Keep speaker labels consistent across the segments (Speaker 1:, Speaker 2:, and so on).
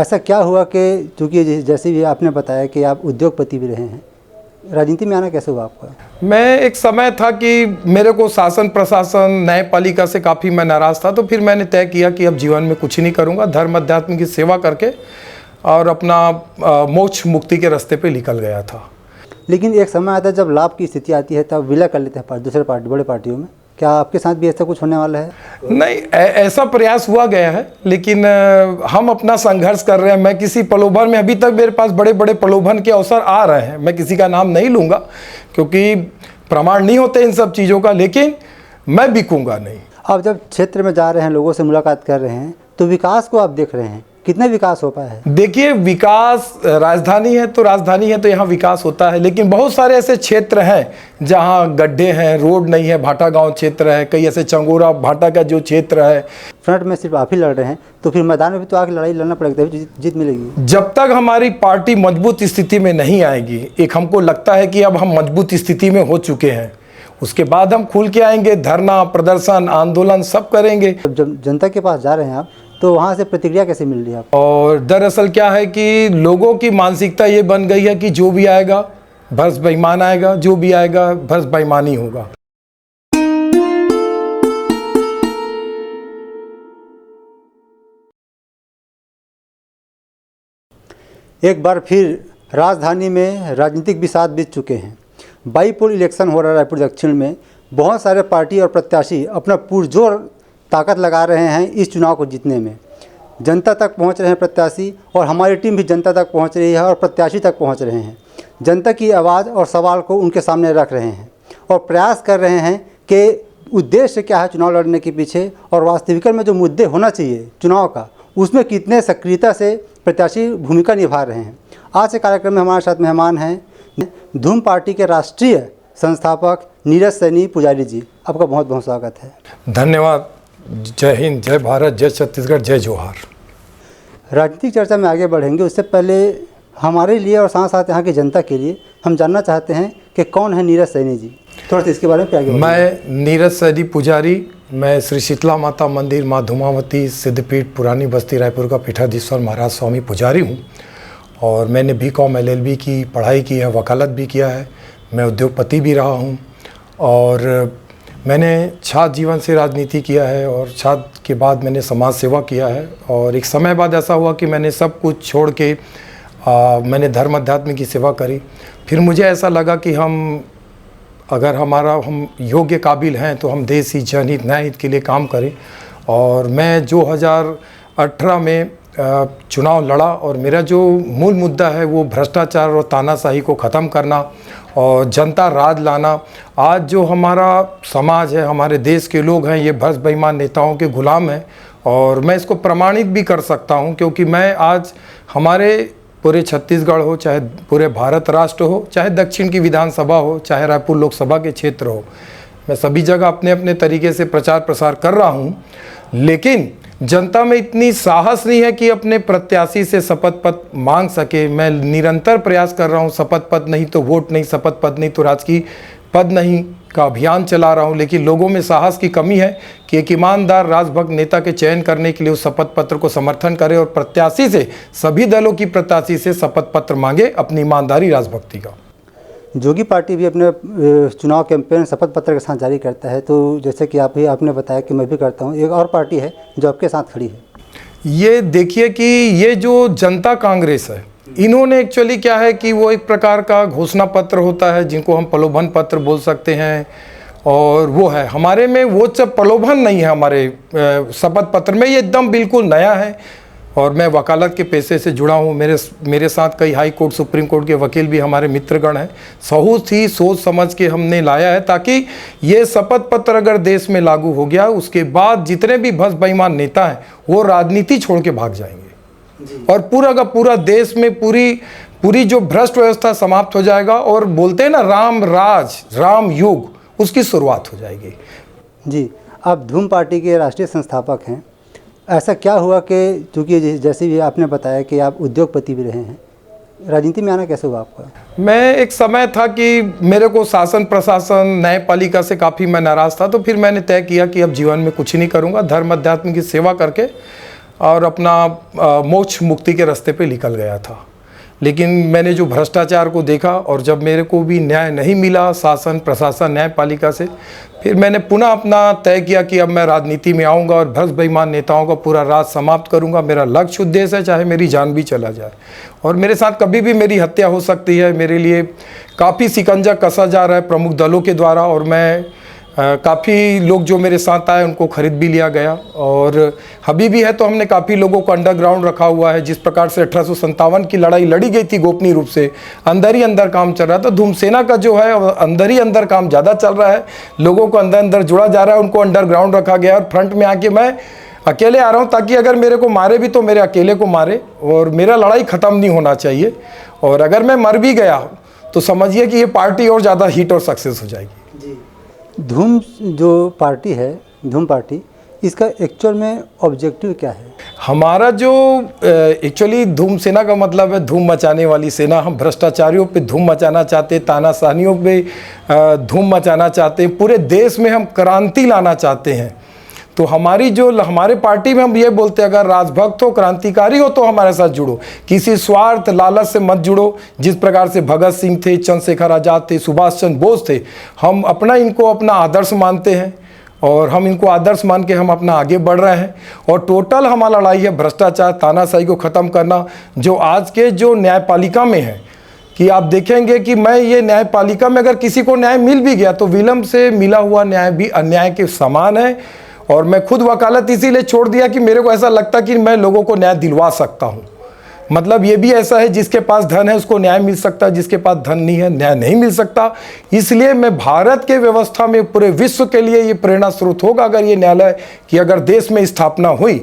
Speaker 1: ऐसा क्या हुआ कि चूँकि जैसे भी आपने बताया कि आप उद्योगपति भी रहे हैं, राजनीति में आना कैसे हुआ आपका?
Speaker 2: मैं एक समय था कि मेरे को शासन प्रशासन न्यायपालिका से काफ़ी मैं नाराज़ था, तो फिर मैंने तय किया कि अब जीवन में कुछ नहीं करूँगा, धर्म अध्यात्म की सेवा करके और अपना मोक्ष मुक्ति के रास्ते पे निकल गया था।
Speaker 1: लेकिन एक समय आता है जब लाभ की स्थिति आती है तब विलय कर लेते हैं दूसरे पार्टी बड़े पार्टियों में। क्या आपके साथ भी ऐसा कुछ होने वाला है?
Speaker 2: नहीं, ऐसा प्रयास हुआ गया है, लेकिन हम अपना संघर्ष कर रहे हैं। मैं किसी प्रलोभन में, अभी तक मेरे पास बड़े बड़े प्रलोभन के अवसर आ रहे हैं, मैं किसी का नाम नहीं लूँगा क्योंकि प्रमाण नहीं होते इन सब चीज़ों का, लेकिन मैं बिकूँगा नहीं।
Speaker 1: आप जब क्षेत्र में जा रहे हैं, लोगों से मुलाकात कर रहे हैं, तो विकास को आप देख रहे हैं, कितना विकास हो पाया है?
Speaker 2: देखिए, विकास राजधानी है तो यहाँ विकास होता है, लेकिन बहुत सारे ऐसे क्षेत्र हैं जहाँ गड्ढे हैं, रोड नहीं है, भाटा गांव क्षेत्र है, कई ऐसे चंगोरा भाटा का जो क्षेत्र है।
Speaker 1: फ्रंट में सिर्फ आप ही लड़ रहे हैं, तो फिर मैदान में भी तो आके लड़ाई लड़ना पड़ेगा, तभी जीत मिलेगी।
Speaker 2: जब तक हमारी पार्टी मजबूत स्थिति में नहीं आएगी, एक हमको लगता है कि अब हम मजबूत स्थिति में हो चुके हैं, उसके बाद हम खुल के आएंगे, धरना प्रदर्शन आंदोलन सब करेंगे।
Speaker 1: जब जनता के पास जा रहे हैं आप, तो वहाँ से प्रतिक्रिया कैसे मिल रही है आपको?
Speaker 2: और दरअसल क्या है कि लोगों की मानसिकता ये बन गई है कि जो भी आएगा भर्स बेईमान आएगा, जो भी आएगा भर्स बेईमानी होगा।
Speaker 1: एक बार फिर राजधानी में राजनीतिक विषाद बीत चुके हैं। बाईपोल इलेक्शन हो रहा है रायपुर दक्षिण में। बहुत सारे पार्टी और प्रत्याशी अपना पुरजोर ताकत लगा रहे हैं इस चुनाव को जीतने में। जनता तक पहुंच रहे हैं प्रत्याशी, और हमारी टीम भी जनता तक पहुंच रही है और प्रत्याशी तक पहुंच रहे हैं। जनता की आवाज़ और सवाल को उनके सामने रख रहे हैं और प्रयास कर रहे हैं कि उद्देश्य क्या है चुनाव लड़ने के पीछे, और वास्तविक में जो मुद्दे होना चाहिए चुनाव का, उसमें कितने सक्रियता से प्रत्याशी भूमिका निभा रहे हैं। आज के कार्यक्रम में हमारे साथ मेहमान हैं धूम पार्टी के राष्ट्रीय संस्थापक नीरज सैनी पुजारी जी। आपका बहुत बहुत स्वागत है।
Speaker 2: धन्यवाद। जय हिंद, जय भारत, जय छत्तीसगढ़, जय जोहार।
Speaker 1: राजनीतिक चर्चा में आगे बढ़ेंगे, उससे पहले हमारे लिए और साथ साथ यहाँ की जनता के लिए हम जानना चाहते हैं कि कौन है नीरज सैनी जी। थोड़ा सा इसके बारे में आगे।
Speaker 2: मैं नीरज सैनी पुजारी, मैं श्री शीतला माता मंदिर माँ धूमावती सिद्धपीठ पुरानी बस्ती रायपुर का पीठाधीश्वर महाराज स्वामी पुजारी हूँ। और मैंने BCom LLB की पढ़ाई की है, वकालत भी किया है, मैं उद्योगपति भी रहा हूँ, और मैंने छात्र जीवन से राजनीति किया है, और छात्र के बाद मैंने समाज सेवा किया है। और एक समय बाद ऐसा हुआ कि मैंने सब कुछ छोड़ के मैंने धर्म अध्यात्म की सेवा करी। फिर मुझे ऐसा लगा कि हम योग्य काबिल हैं तो हम देश हित, जनहित, न्याय हित के लिए काम करें। और मैं 2018 में चुनाव लड़ा, और मेरा जो मूल मुद्दा है वो भ्रष्टाचार और तानाशाही को ख़त्म करना और जनता राज लाना। आज जो हमारा समाज है, हमारे देश के लोग हैं, ये भ्रष्ट बेईमान नेताओं के गुलाम हैं, और मैं इसको प्रमाणित भी कर सकता हूं, क्योंकि मैं आज हमारे पूरे छत्तीसगढ़ हो, चाहे पूरे भारत राष्ट्र हो, चाहे दक्षिण की विधानसभा हो, चाहे रायपुर लोकसभा के क्षेत्र हो, मैं सभी जगह अपने अपने तरीके से प्रचार प्रसार कर रहा हूं। लेकिन जनता में इतनी साहस नहीं है कि अपने प्रत्याशी से शपथ पत्र मांग सके। मैं निरंतर प्रयास कर रहा हूं, शपथ पत्र नहीं तो वोट नहीं, शपथ पत्र नहीं तो राजकीय पद नहीं का अभियान चला रहा हूं। लेकिन लोगों में साहस की कमी है कि एक ईमानदार राजभक्त नेता के चयन करने के लिए उस शपथ पत्र को समर्थन करे, और प्रत्याशी से, सभी दलों की प्रत्याशी से शपथ पत्र मांगे अपनी ईमानदारी राजभक्ति का।
Speaker 1: जोगी पार्टी भी अपने चुनाव कैंपेन शपथ पत्र के साथ जारी करता है, तो जैसे कि आपने बताया कि मैं भी करता हूँ, एक और पार्टी है जो आपके साथ खड़ी है।
Speaker 2: ये देखिए कि ये जो जनता कांग्रेस है, इन्होंने एक्चुअली क्या है कि वो एक प्रकार का घोषणा पत्र होता है जिनको हम प्रलोभन पत्र बोल सकते हैं, और वो है हमारे में वो सब प्रलोभन नहीं है। हमारे शपथ पत्र में ये एकदम बिल्कुल नया है, और मैं वकालत के पेशे से जुड़ा हूँ। मेरे साथ कई हाई कोर्ट, सुप्रीम कोर्ट के वकील भी हमारे मित्रगण हैं। बहुत ही सोच समझ के हमने लाया है, ताकि ये शपथ पत्र अगर देश में लागू हो गया, उसके बाद जितने भी भ्रष्ट बेईमान नेता हैं वो राजनीति छोड़ के भाग जाएंगे, और पूरा का पूरा देश में पूरी जो भ्रष्ट व्यवस्था समाप्त हो जाएगा, और बोलते हैं ना राम राज, राम युग, उसकी शुरुआत हो जाएगी।
Speaker 1: जी, आप धूम पार्टी के राष्ट्रीय संस्थापक हैं। ऐसा क्या हुआ कि चूँकि जैसे भी आपने बताया कि आप उद्योगपति भी रहे हैं, राजनीति में आना कैसे हुआ आपका?
Speaker 2: मैं एक समय था कि मेरे को शासन प्रशासन न्यायपालिका से काफ़ी मैं नाराज़ था, तो फिर मैंने तय किया कि अब जीवन में कुछ नहीं करूँगा, धर्म अध्यात्म की सेवा करके और अपना मोक्ष मुक्ति के रास्ते पे निकल गया था। लेकिन मैंने जो भ्रष्टाचार को देखा और जब मेरे को भी न्याय नहीं मिला शासन प्रशासन न्यायपालिका से, फिर मैंने पुनः अपना तय किया कि अब मैं राजनीति में आऊँगा और भ्रष्ट बेईमान नेताओं का पूरा राज समाप्त करूँगा। मेरा लक्ष्य उद्देश्य है, चाहे मेरी जान भी चला जाए और मेरे साथ कभी भी मेरी हत्या हो सकती है। मेरे लिए काफ़ी शिकंजा कसा जा रहा है प्रमुख दलों के द्वारा और मैं काफ़ी लोग जो मेरे साथ आए उनको खरीद भी लिया गया और अभी भी है तो हमने काफ़ी लोगों को अंडरग्राउंड रखा हुआ है। जिस प्रकार से 1857 की लड़ाई लड़ी गई थी गोपनीय रूप से, अंदर ही अंदर काम चल रहा था। धूमसेना का जो है अंदर ही अंदर काम ज़्यादा चल रहा है, लोगों को अंदर अंदर जुड़ा जा रहा है, उनको अंडरग्राउंड रखा गया और फ्रंट में आके मैं अकेले आ रहा हूँ ताकि अगर मेरे को मारे भी तो मेरे अकेले को मारे और मेरा लड़ाई ख़त्म नहीं होना चाहिए। और अगर मैं मर भी गया तो समझिए कि ये पार्टी और ज़्यादा हिट और सक्सेस हो जाएगी।
Speaker 1: धूम जो पार्टी है, धूम पार्टी, इसका एक्चुअल में ऑब्जेक्टिव क्या है?
Speaker 2: हमारा जो एक्चुअली धूम सेना का मतलब है धूम मचाने वाली सेना। हम भ्रष्टाचारियों पे धूम मचाना चाहते हैं, तानाशाहियों पे धूम मचाना चाहते हैं, पूरे देश में हम क्रांति लाना चाहते हैं। तो हमारे पार्टी में हम ये बोलते हैं अगर राजभक्त हो, क्रांतिकारी हो तो हमारे साथ जुड़ो, किसी स्वार्थ लालच से मत जुड़ो। जिस प्रकार से भगत सिंह थे, चंद्रशेखर आज़ाद थे, सुभाष चंद्र बोस थे, हम इनको अपना आदर्श मानते हैं और हम इनको आदर्श मान के हम अपना आगे बढ़ रहे हैं। और टोटल हमारा लड़ाई है भ्रष्टाचार तानाशाही को ख़त्म करना, जो आज के जो न्यायपालिका में है। कि आप देखेंगे कि मैं ये न्यायपालिका में अगर किसी को न्याय मिल भी गया तो विलंब से मिला हुआ न्याय भी अन्याय के समान है। और मैं खुद वकालत इसीलिए छोड़ दिया कि मेरे को ऐसा लगता कि मैं लोगों को न्याय दिलवा सकता हूँ। मतलब ये भी ऐसा है जिसके पास धन है उसको न्याय मिल सकता है, जिसके पास धन नहीं है न्याय नहीं मिल सकता। इसलिए मैं भारत के व्यवस्था में पूरे विश्व के लिए ये प्रेरणा स्रोत होगा अगर ये न्यायालय की अगर देश में स्थापना हुई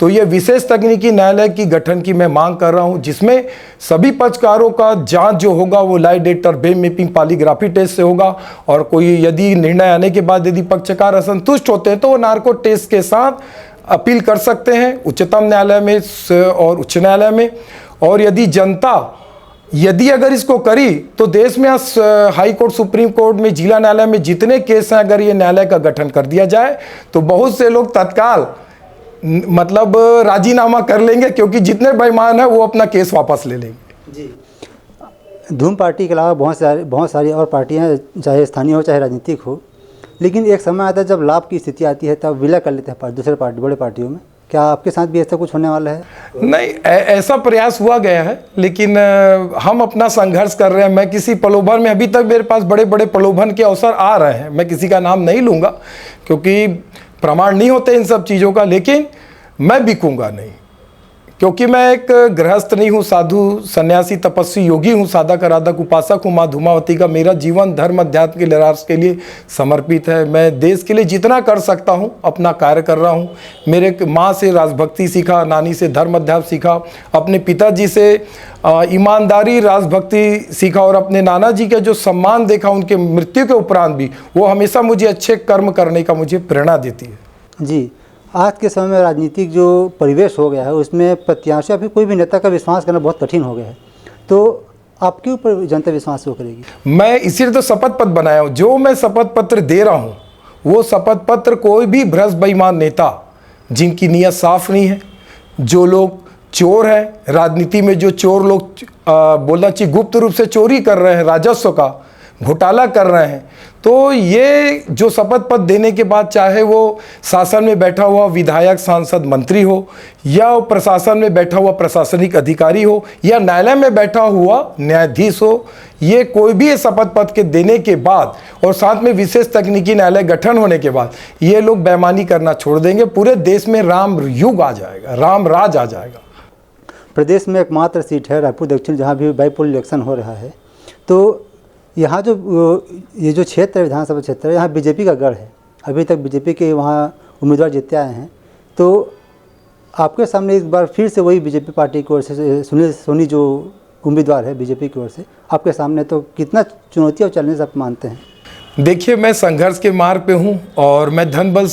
Speaker 2: तो ये विशेष तकनीकी न्यायालय की गठन की मैं मांग कर रहा हूँ, जिसमें सभी पक्षकारों का जांच जो होगा वो लाई डिटेक्टर बेम मैपिंग पॉलीग्राफी टेस्ट से होगा। और कोई यदि निर्णय आने के बाद यदि पक्षकार असंतुष्ट होते हैं तो वो नार्को टेस्ट के साथ अपील कर सकते हैं उच्चतम न्यायालय में और उच्च न्यायालय में। और यदि जनता अगर इसको करी तो देश में हाई कोर्ट, सुप्रीम कोर्ट में, जिला न्यायालय में जितने केस हैं अगर ये न्यायालय का गठन कर दिया जाए तो बहुत से लोग तत्काल मतलब राजीनामा कर लेंगे, क्योंकि जितने बेईमान हैं वो अपना केस वापस ले लेंगे।
Speaker 1: जी, धूम पार्टी के अलावा बहुत सारी और पार्टियां, चाहे स्थानीय हो चाहे राजनीतिक हो, लेकिन एक समय आता है जब लाभ की स्थिति आती है तब विलय कर लेते हैं दूसरे बड़े पार्टियों में। क्या आपके साथ भी ऐसा कुछ होने वाला है?
Speaker 2: नहीं, ऐसा प्रयास हुआ गया है, लेकिन हम अपना संघर्ष कर रहे हैं। मैं किसी प्रलोभन में, अभी तक मेरे पास बड़े बड़े प्रलोभन के अवसर आ रहे हैं, मैं किसी का नाम नहीं लूँगा क्योंकि प्रमाण नहीं होते इन सब चीज़ों का, लेकिन मैं बिकूँगा नहीं, क्योंकि मैं एक गृहस्थ नहीं हूँ, साधु सन्यासी तपस्वी योगी हूँ, साधक आराधक उपासक हूँ। माँ धूमावती का मेरा जीवन धर्म अध्यात्म के राष्ट्र के लिए समर्पित है। मैं देश के लिए जितना कर सकता हूँ अपना कार्य कर रहा हूँ। मेरे माँ से राजभक्ति सीखा, नानी से धर्म अध्यात्म सीखा, अपने पिताजी से ईमानदारी राजभक्ति सीखा और अपने नाना जी का जो सम्मान देखा उनके मृत्यु के उपरांत भी, वो हमेशा मुझे अच्छे कर्म करने का मुझे प्रेरणा देती है।
Speaker 1: जी, आज के समय में राजनीतिक जो परिवेश हो गया है उसमें प्रत्याशी या फिर कोई भी नेता का विश्वास करना बहुत कठिन हो गया है, तो आपके ऊपर जनता विश्वास वो करेगी? मैं
Speaker 2: इसीलिए तो शपथ पत्र बनाया हूँ। जो मैं शपथ पत्र दे रहा हूँ वो शपथ पत्र कोई भी भ्रष्ट बेईमान नेता जिनकी नीयत साफ नहीं है, जो लोग चोर हैं, राजनीति में जो चोर लोग बोलना चाहिए गुप्त रूप से चोरी कर रहे हैं, राजस्व का घोटाला कर रहे हैं, तो ये जो शपथ पत्र देने के बाद चाहे वो शासन में बैठा हुआ विधायक, सांसद, मंत्री हो या प्रशासन में बैठा हुआ प्रशासनिक अधिकारी हो या न्यायालय में बैठा हुआ न्यायाधीश हो, ये कोई भी ये शपथ पत्र के देने के बाद और साथ में विशेष तकनीकी न्यायालय गठन होने के बाद ये लोग बेईमानी करना छोड़ देंगे। पूरे देश में राम युग आ जाएगा, राम राज आ जाएगा।
Speaker 1: प्रदेश में एकमात्र सीट है रायपुर दक्षिण जहाँ भी बाईपोल इलेक्शन हो रहा है, तो यहाँ ये जो क्षेत्र है, विधानसभा क्षेत्र है, यहाँ बीजेपी का गढ़ है। अभी तक बीजेपी के वहाँ उम्मीदवार जीते आए हैं, तो आपके सामने इस बार फिर से वही बीजेपी पार्टी की ओर से सुनील सोनी जो उम्मीदवार है बीजेपी की ओर से आपके सामने, तो कितना चुनौती और चैलेंज आप मानते हैं?
Speaker 2: देखिए, मैं संघर्ष के मार्ग पे हूँ और मैं धनबल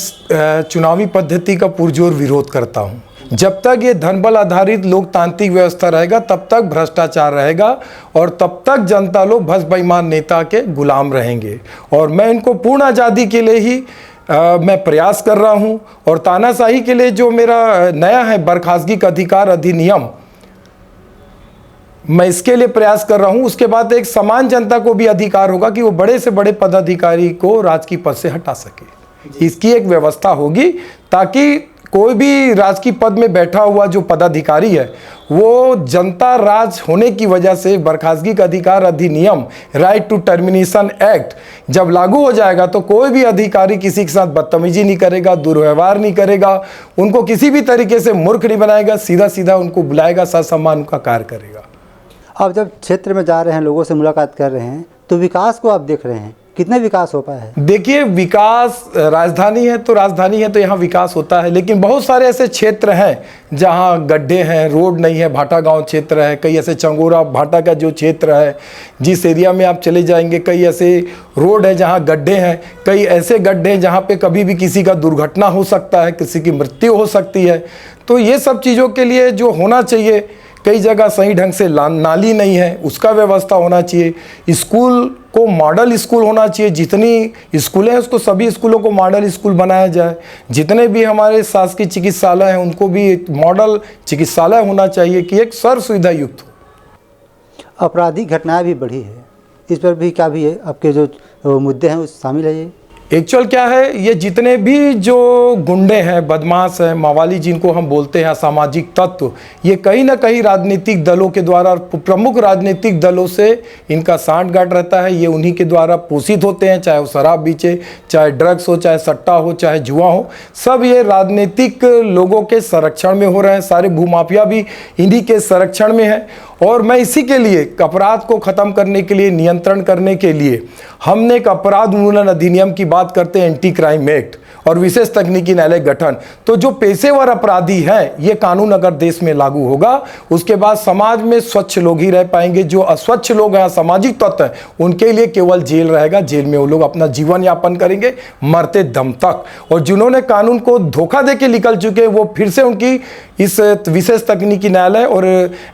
Speaker 2: चुनावी पद्धति का पुरजोर विरोध करता हूँ। जब तक ये धनबल आधारित लोकतांत्रिक व्यवस्था रहेगा तब तक भ्रष्टाचार रहेगा और तब तक जनता लोग भ्रष्ट बेईमान नेता के गुलाम रहेंगे। और मैं इनको पूर्ण आज़ादी के लिए ही मैं प्रयास कर रहा हूं। और तानाशाही के लिए जो मेरा नया है बर्खास्तगी का अधिकार अधिनियम, मैं इसके लिए प्रयास कर रहा हूं। उसके बाद एक समान जनता को भी अधिकार होगा कि वो बड़े से बड़े पदाधिकारी को राजकीय पद से हटा सके। इसकी एक व्यवस्था होगी ताकि कोई भी राजकीय पद में बैठा हुआ जो पदाधिकारी है वो जनता राज होने की वजह से बर्खास्तगी का अधिकार अधिनियम, राइट टू टर्मिनेशन एक्ट जब लागू हो जाएगा तो कोई भी अधिकारी किसी के साथ बदतमीजी नहीं करेगा, दुर्व्यवहार नहीं करेगा, उनको किसी भी तरीके से मूर्ख नहीं बनाएगा, सीधा सीधा उनको बुलाएगा, ससम्मान उनका कार्य करेगा।
Speaker 1: आप जब क्षेत्र में जा रहे हैं, लोगों से मुलाकात कर रहे हैं, तो विकास को आप देख रहे हैं, कितना विकास हो पाया है?
Speaker 2: देखिए, विकास राजधानी है तो यहाँ विकास होता है, लेकिन बहुत सारे ऐसे क्षेत्र हैं जहाँ गड्ढे हैं, रोड नहीं है। भाटा गांव क्षेत्र है, कई ऐसे चंगोरा भाटा का जो क्षेत्र है, जिस एरिया में आप चले जाएंगे कई ऐसे रोड है जहाँ गड्ढे हैं, कई ऐसे गड्ढे हैं जहाँ पे कभी भी किसी का दुर्घटना हो सकता है, किसी की मृत्यु हो सकती है। तो ये सब चीज़ों के लिए जो होना चाहिए, कई जगह सही ढंग से नाली नहीं है, उसका व्यवस्था होना चाहिए। स्कूल को मॉडल स्कूल होना चाहिए, जितनी स्कूलें हैं उसको सभी स्कूलों को मॉडल स्कूल बनाया जाए। जितने भी हमारे शासकीय चिकित्सालय हैं उनको भी एक मॉडल चिकित्सालय होना चाहिए कि एक सर्व सुविधा युक्त हो।
Speaker 1: आपराधिक घटनाएं भी बढ़ी है, इस पर भी क्या भी है आपके जो मुद्दे हैं उस शामिल है? ये
Speaker 2: एक्चुअल क्या है, ये जितने भी जो गुंडे हैं, बदमाश हैं, मावाली जिनको हम बोलते हैं, असामाजिक तत्व, ये कहीं ना कहीं राजनीतिक दलों के द्वारा, प्रमुख राजनीतिक दलों से इनका सांठगांठ रहता है। ये उन्हीं के द्वारा पोषित होते हैं, चाहे वो शराब बेचे, चाहे ड्रग्स हो, चाहे सट्टा हो, चाहे जुआ हो, सब ये राजनीतिक लोगों के संरक्षण में हो रहे हैं। सारे भूमाफिया भी इन्हीं के संरक्षण में है। और मैं इसी के लिए अपराध को ख़त्म करने के लिए, नियंत्रण करने के लिए हमने एक अपराध उन्मूलन अधिनियम की बात करते हैं, एंटी क्राइम एक्ट, और विशेष तकनीकी न्यायालय गठन। तो जो पेशेवर अपराधी हैं, ये कानून अगर देश में लागू होगा, उसके बाद समाज में स्वच्छ लोग ही रह पाएंगे। जो अस्वच्छ लोग हैं, सामाजिक तत्व हैं, उनके लिए केवल जेल रहेगा। जेल में वो लोग अपना जीवन यापन करेंगे मरते दम तक। और जिन्होंने कानून को धोखा दे के निकल चुके हैं, वो फिर से उनकी इस विशेष तकनीकी न्यायालय और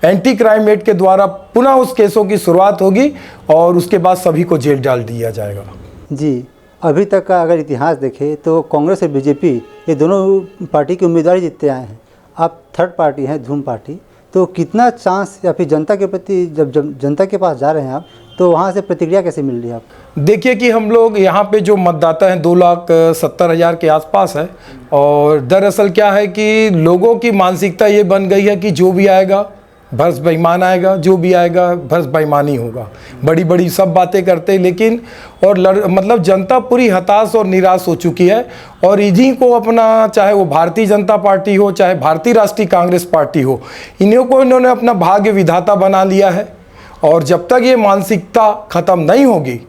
Speaker 2: एंटी क्राइम एक्ट के द्वारा पुनः उस केसों की शुरुआत होगी और उसके बाद सभी को जेल डाल दिया जाएगा।
Speaker 1: जी, अभी तक का अगर इतिहास देखें तो कांग्रेस और बीजेपी ये दोनों पार्टी के उम्मीदवार जीतते आए हैं। आप थर्ड पार्टी हैं, धूम पार्टी, तो कितना चांस या फिर जनता के प्रति जब जनता के पास जा रहे हैं आप, तो वहाँ से प्रतिक्रिया कैसे मिल रही है आपको?
Speaker 2: देखिए कि हम लोग यहाँ पे जो मतदाता हैं 2,70,000 के आसपास है। और दरअसल क्या है कि लोगों की मानसिकता ये बन गई है कि जो भी आएगा भर्स बेईमान आएगा, जो भी आएगा भर्स बेईमानी होगा। बड़ी बड़ी सब बातें करते हैं, लेकिन और मतलब जनता पूरी हताश और निराश हो चुकी है। और इन्हीं को अपना, चाहे वो भारतीय जनता पार्टी हो, चाहे भारतीय राष्ट्रीय कांग्रेस पार्टी हो, इन्होंने अपना भाग्य विधाता बना लिया है। और जब तक ये मानसिकता ख़त्म नहीं होगी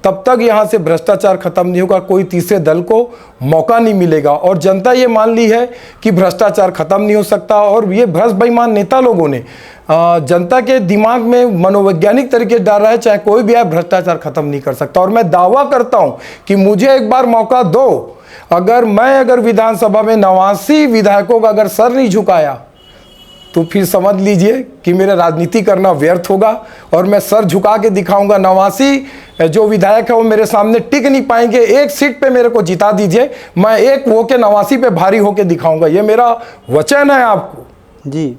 Speaker 2: तब तक यहाँ से भ्रष्टाचार खत्म नहीं होगा, कोई तीसरे दल को मौका नहीं मिलेगा। और जनता ये मान ली है कि भ्रष्टाचार खत्म नहीं हो सकता। और ये भ्रष्ट बेईमान नेता लोगों ने जनता के दिमाग में मनोवैज्ञानिक तरीके डाल रहा है, चाहे कोई भी आए भ्रष्टाचार खत्म नहीं कर सकता। और मैं दावा करता हूँ कि मुझे एक बार मौका दो, अगर विधानसभा में 89 विधायकों का अगर सर नहीं झुकाया तो फिर समझ लीजिए कि मेरा राजनीति करना व्यर्थ होगा। और मैं सर झुका के दिखाऊंगा। 89 जो विधायक है वो मेरे सामने टिक नहीं पाएंगे। एक सीट पे मेरे को जिता दीजिए, मैं एक वो के 89 पे भारी होके दिखाऊंगा। ये मेरा वचन है आपको।
Speaker 1: जी,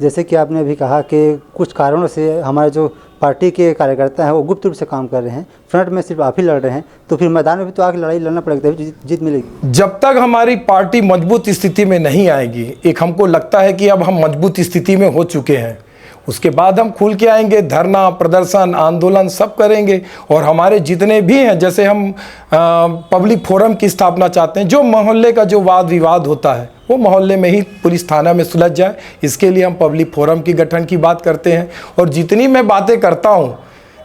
Speaker 1: जैसे कि आपने अभी कहा कि कुछ कारणों से हमारे जो पार्टी के कार्यकर्ता हैं वो गुप्त रूप से काम कर रहे हैं, फ्रंट में सिर्फ आप ही लड़ रहे हैं, तो फिर मैदान में भी तो आगे लड़ाई लड़ना पड़ेगा, तभी जीत मिलेगी।
Speaker 2: जब तक हमारी पार्टी मजबूत स्थिति में नहीं आएगी, एक हमको लगता है कि अब हम मजबूत स्थिति में हो चुके हैं, उसके बाद हम खुल के आएंगे, धरना प्रदर्शन आंदोलन सब करेंगे। और हमारे जितने भी हैं, जैसे हम पब्लिक फोरम की स्थापना चाहते हैं, जो मोहल्ले का जो वाद विवाद होता है वो मोहल्ले में ही पुलिस थाना में सुलझ जाए, इसके लिए हम पब्लिक फोरम की गठन की बात करते हैं। और जितनी मैं बातें करता हूँ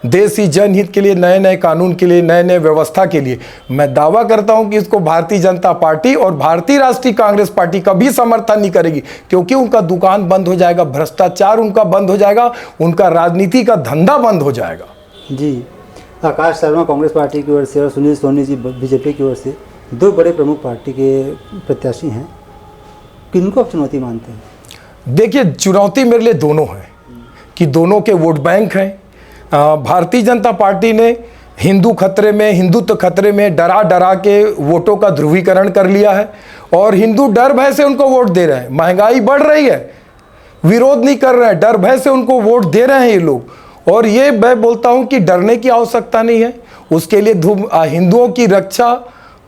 Speaker 2: देश ही जनहित के लिए, नए नए कानून के लिए, नए नए व्यवस्था के लिए, मैं दावा करता हूं कि इसको भारतीय जनता पार्टी और भारतीय राष्ट्रीय कांग्रेस पार्टी कभी समर्थन नहीं करेगी, क्योंकि उनका दुकान बंद हो जाएगा, भ्रष्टाचार उनका बंद हो जाएगा, उनका राजनीति का धंधा बंद हो जाएगा।
Speaker 1: जी, आकाश शर्मा कांग्रेस पार्टी की ओर से और सुनील सोनी जी बीजेपी की ओर से, दो बड़े प्रमुख पार्टी के प्रत्याशी हैं, किनको आप चुनौती मानते हैं?
Speaker 2: देखिए, चुनौती मेरे लिए दोनों है कि दोनों के वोट बैंक हैं। भारतीय जनता पार्टी ने हिंदू खतरे में, हिंदुत्व खतरे में डरा डरा के वोटों का ध्रुवीकरण कर लिया है और हिंदू डर भय से उनको वोट दे रहे हैं। महंगाई बढ़ रही है, विरोध नहीं कर रहे हैं, डर भय से उनको वोट दे रहे हैं ये लोग। और ये मैं बोलता हूं कि डरने की आवश्यकता नहीं है, उसके लिए हिंदुओं की रक्षा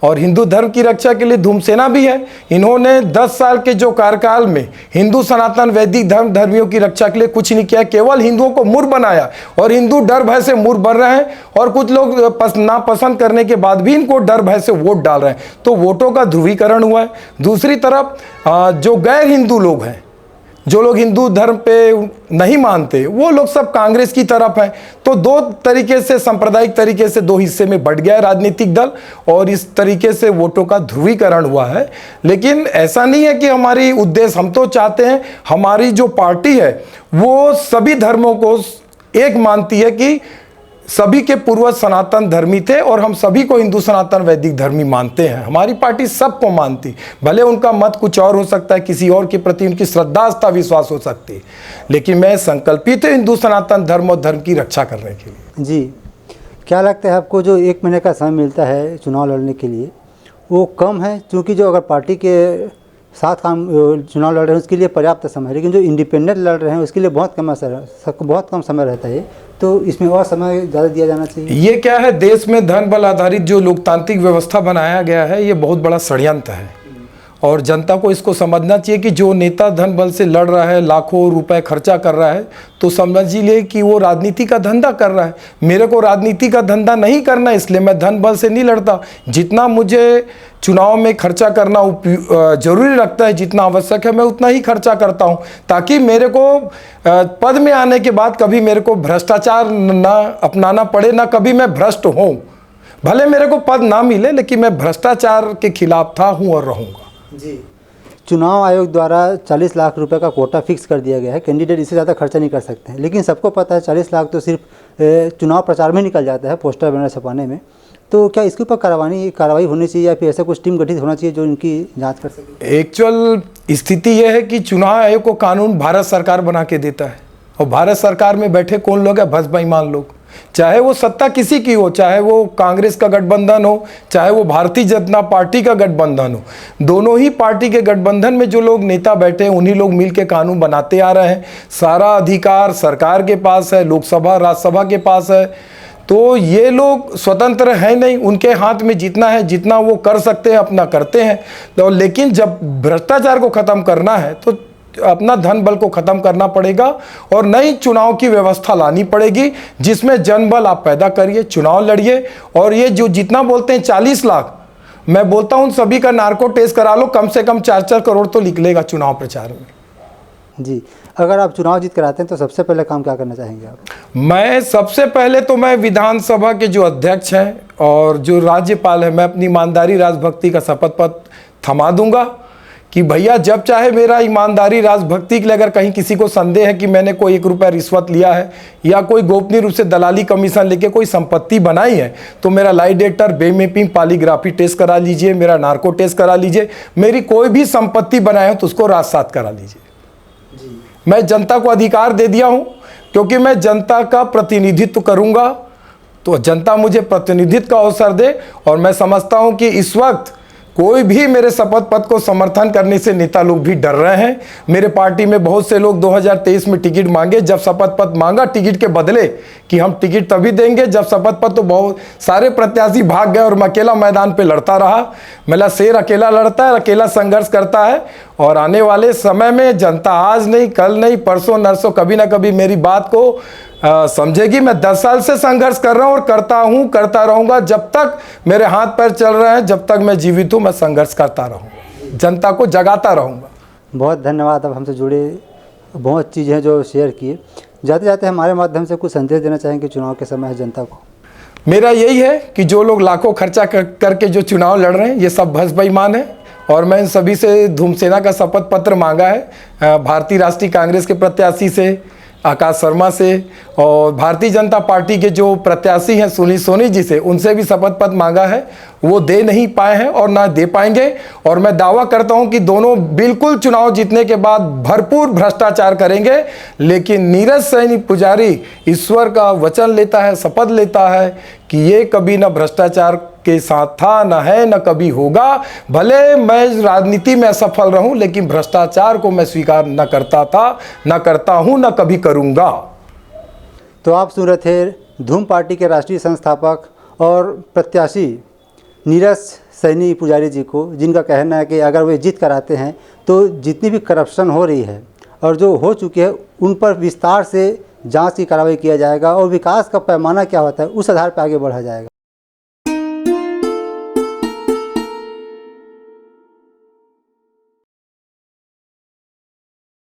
Speaker 2: और हिंदू धर्म की रक्षा के लिए धूमसेना भी है। इन्होंने 10 साल के जो कार्यकाल में हिंदू सनातन वैदिक धर्म धर्मियों की रक्षा के लिए कुछ नहीं किया, केवल हिंदुओं को मूर्ख बनाया और हिंदू डर भय से मूर्ख बन रहे हैं और कुछ लोग नापसंद करने के बाद भी इनको डर भय से वोट डाल रहे हैं, तो वोटों का ध्रुवीकरण हुआ है। दूसरी तरफ जो गैर हिंदू लोग हैं, जो लोग हिंदू धर्म पे नहीं मानते, वो लोग सब कांग्रेस की तरफ हैं। तो दो तरीके से, सांप्रदायिक तरीके से दो हिस्से में बढ़ गया है राजनीतिक दल और इस तरीके से वोटों का ध्रुवीकरण हुआ है। लेकिन ऐसा नहीं है कि हमारी उद्देश्य, हम तो चाहते हैं हमारी जो पार्टी है वो सभी धर्मों को एक मानती है कि सभी के पूर्वज सनातन धर्मी थे और हम सभी को हिंदू सनातन वैदिक धर्मी मानते हैं। हमारी पार्टी सबको मानती, भले उनका मत कुछ और हो सकता है, किसी और के प्रति उनकी श्रद्धा आस्था विश्वास हो सकती है, लेकिन मैं संकल्पित हूं हिंदू सनातन धर्म और धर्म की रक्षा करने के लिए।
Speaker 1: जी, क्या लगता है आपको जो 1 महीने का समय मिलता है चुनाव लड़ने के लिए वो कम है? क्योंकि जो अगर पार्टी के साथ काम चुनाव लड़ रहे हैं उसके लिए पर्याप्त समय है, लेकिन जो इंडिपेंडेंट लड़ रहे हैं उसके लिए बहुत कम समय रहता है, तो इसमें और समय ज़्यादा दिया जाना चाहिए।
Speaker 2: ये क्या है, देश में धन बल आधारित जो लोकतांत्रिक व्यवस्था बनाया गया है ये बहुत बड़ा षड्यंत्र है और जनता को इसको समझना चाहिए कि जो नेता धन बल से लड़ रहा है, लाखों रुपए खर्चा कर रहा है, तो समझ ले कि वो राजनीति का धंधा कर रहा है। मेरे को राजनीति का धंधा नहीं करना, इसलिए मैं धन बल से नहीं लड़ता। जितना मुझे चुनाव में खर्चा करना जरूरी लगता है, जितना आवश्यक है, मैं उतना ही खर्चा करता हूं, ताकि मेरे को पद में आने के बाद कभी मेरे को भ्रष्टाचार ना अपनाना पड़े, ना कभी मैं भ्रष्ट हूं। भले मेरे को पद ना मिले, लेकिन मैं भ्रष्टाचार के खिलाफ था, हूं और रहूंगा।
Speaker 1: जी, चुनाव आयोग द्वारा 40 लाख रुपए का कोटा फिक्स कर दिया गया है। कैंडिडेट इससे ज़्यादा खर्चा नहीं कर सकते हैं, लेकिन सबको पता है 40 लाख तो सिर्फ चुनाव प्रचार में निकल जाता है, पोस्टर बैनर छपाने में। तो क्या इसके ऊपर कार्रवाई होनी चाहिए या फिर ऐसा कुछ टीम गठित होना चाहिए जो इनकी जांच कर सके?
Speaker 2: एक्चुअल स्थिति यह है कि चुनाव आयोग को कानून भारत सरकार बना के देता है और भारत सरकार में बैठे कौन लोग हैं? भस बेईमान लोग। चाहे वो सत्ता किसी की हो, चाहे वो कांग्रेस का गठबंधन हो, चाहे वो भारतीय जनता पार्टी का गठबंधन हो, दोनों ही पार्टी के गठबंधन में जो लोग नेता बैठे हैं उन्हीं लोग मिलकर कानून बनाते आ रहे हैं। सारा अधिकार सरकार के पास है, लोकसभा राज्यसभा के पास है, तो ये लोग स्वतंत्र हैं नहीं, उनके हाथ में जितना है, जितना वो कर सकते हैं अपना करते हैं। तो लेकिन जब भ्रष्टाचार को खत्म करना है तो अपना धन बल को खत्म करना पड़ेगा और नई चुनाव की व्यवस्था लानी पड़ेगी, जिसमें जनबल आप पैदा करिए, चुनाव लड़िए। और ये जो जितना बोलते हैं 40 लाख, मैं बोलता हूं सभी का नार्को टेस्ट करा लो, कम से कम 4-4 करोड़ तो निकलेगा चुनाव प्रचार में।
Speaker 1: जी, अगर आप चुनाव जीत कर आते हैं तो सबसे पहले काम क्या करना चाहेंगे आप?
Speaker 2: मैं सबसे पहले तो मैं विधानसभा के जो अध्यक्ष हैं और जो राज्यपाल है, मैं अपनी ईमानदारी राजभक्ति का शपथ पत्र थमा दूंगा कि भैया जब चाहे मेरा ईमानदारी राजभक्ति के लिए अगर कहीं किसी को संदेह है कि मैंने कोई 1 रुपया रिश्वत लिया है या कोई गोपनीय रूप से दलाली कमीशन लेके कोई संपत्ति बनाई है, तो मेरा लाई डेटर, बेमेपिंग, पॉलीग्राफी टेस्ट करा लीजिए, मेरा नार्को टेस्ट करा लीजिए, मेरी कोई भी संपत्ति बनाए हो तो उसको राजसात करा लीजिए। मैं जनता को अधिकार दे दिया हूं, क्योंकि मैं जनता का प्रतिनिधित्व करूंगा, तो जनता मुझे प्रतिनिधित्व का अवसर दे। और मैं समझता हूं कि इस वक्त कोई भी मेरे शपथ पत्र को समर्थन करने से नेता लोग भी डर रहे हैं। मेरे पार्टी में बहुत से लोग 2023 में टिकट मांगे, जब शपथ पत्र मांगा टिकट के बदले कि हम टिकट तभी देंगे जब शपथ पत्र, तो बहुत सारे प्रत्याशी भाग गए और मैं अकेला मैदान पे लड़ता रहा। मेरा शेर अकेला लड़ता है, अकेला संघर्ष करता है। और आने वाले समय में जनता आज नहीं, कल नहीं, परसों नरसों कभी ना कभी मेरी बात को समझेगी। मैं 10 साल से संघर्ष कर रहा हूं और करता हूं, करता रहूंगा। जब तक मेरे हाथ पैर चल रहे हैं, जब तक मैं जीवित हूं, मैं संघर्ष करता रहूंगा, जनता को जगाता रहूंगा।
Speaker 1: बहुत धन्यवाद, अब हमसे जुड़े बहुत चीज़ें जो शेयर किए। जाते जाते हमारे माध्यम से कुछ संदेश देना चाहेंगे चुनाव के समय है जनता को?
Speaker 2: मेरा यही है कि जो लोग लाखों खर्चा करके जो चुनाव लड़ रहे हैं ये सब भस बेईमान है और मैं इन सभी से धूमसेना का शपथ पत्र मांगा है, भारतीय राष्ट्रीय कांग्रेस के प्रत्याशी से, आकाश शर्मा से और भारतीय जनता पार्टी के जो प्रत्याशी हैं सुनील सोनी जी से, उनसे भी शपथ पत्र मांगा है। वो दे नहीं पाए हैं और ना दे पाएंगे। और मैं दावा करता हूं कि दोनों बिल्कुल चुनाव जीतने के बाद भरपूर भ्रष्टाचार करेंगे। लेकिन नीरज सैनी पुजारी ईश्वर का वचन लेता है, शपथ लेता है कि ये कभी ना भ्रष्टाचार के साथ था, न है, न कभी होगा। भले मैं राजनीति में असफल रहूं, लेकिन भ्रष्टाचार को मैं स्वीकार न करता था, न करता हूं, न कभी करूंगा।
Speaker 1: तो आप सुन रहे थे धूम पार्टी के राष्ट्रीय संस्थापक और प्रत्याशी नीरज सैनी पुजारी जी को, जिनका कहना है कि अगर वे जीत कर आते हैं तो जितनी भी करप्शन हो रही है और जो हो चुकी है उन पर विस्तार से जांच की कार्रवाई किया जाएगा और विकास का पैमाना क्या होता है उस आधार पर आगे बढ़ा जाएगा।